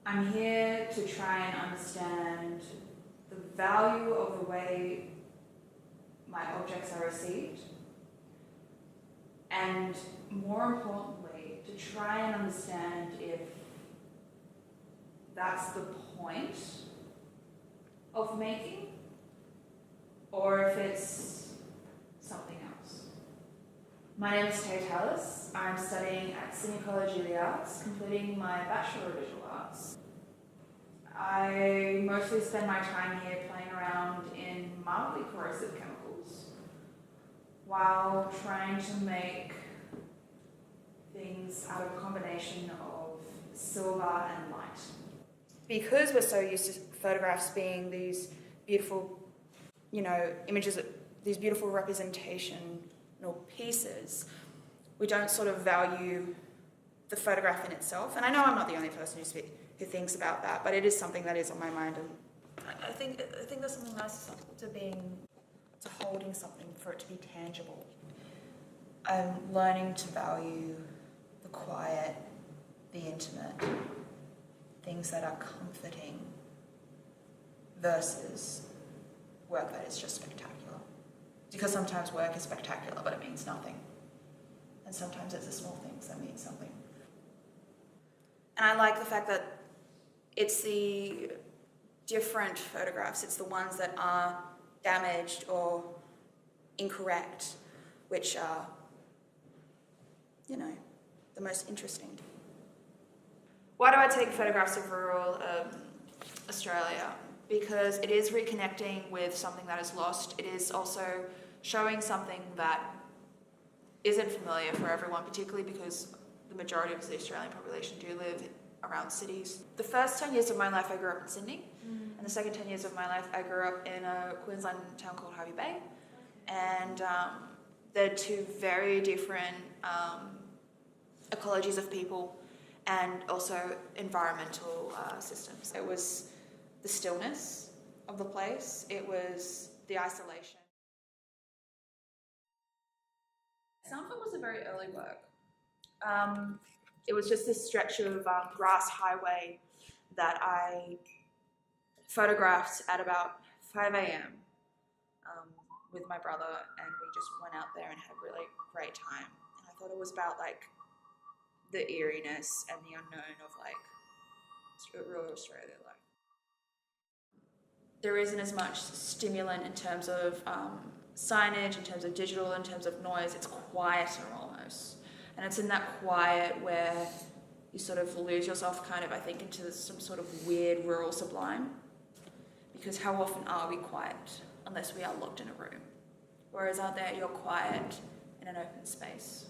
I'm here to try and understand the value of the way my objects are received, and more importantly, to try and understand if that's the point of making, or if it's something else. My name is Tallis. I'm studying at SCA Spotlight VII, completing my Bachelor of Visual Arts. I mostly spend my time here playing around in mildly corrosive chemicals while trying to make things out of a combination of silver and light. Because we're so used to photographs being these beautiful, images, these beautiful representational pieces, we don't sort of value the photograph in itself. And I know I'm not the only person who thinks about that, but it is something that is on my mind. And I think there's something nice to holding something, for it to be tangible. I'm learning to value the quiet, the intimate, things that are comforting versus work that is just spectacular. Because sometimes work is spectacular, but it means nothing. And sometimes it's the small things that mean something. And I like the fact that it's the different photographs, it's the ones that are damaged or incorrect, which are, the most interesting. Why do I take photographs of rural Australia? Because it is reconnecting with something that is lost. It is also showing something that isn't familiar for everyone, particularly because the majority of the Australian population do live around cities. The first 10 years of my life I grew up in Sydney, and the second 10 years of my life I grew up in a Queensland town called Hervey Bay. And they're two very different ecologies of people and also environmental systems. It was the stillness of the place, it was the isolation. Some of it was a very early work. It was just this stretch of grass highway that I photographed at about 5 a.m. With my brother, and we just went out there and had a really great time. And I thought it was about the eeriness and the unknown of rural Australia life. There isn't as much stimulant in terms of signage, in terms of digital, in terms of noise. It's quieter almost. And it's in that quiet where you sort of lose yourself I think, into some sort of weird rural sublime. Because how often are we quiet unless we are locked in a room? Whereas out there, you're quiet in an open space.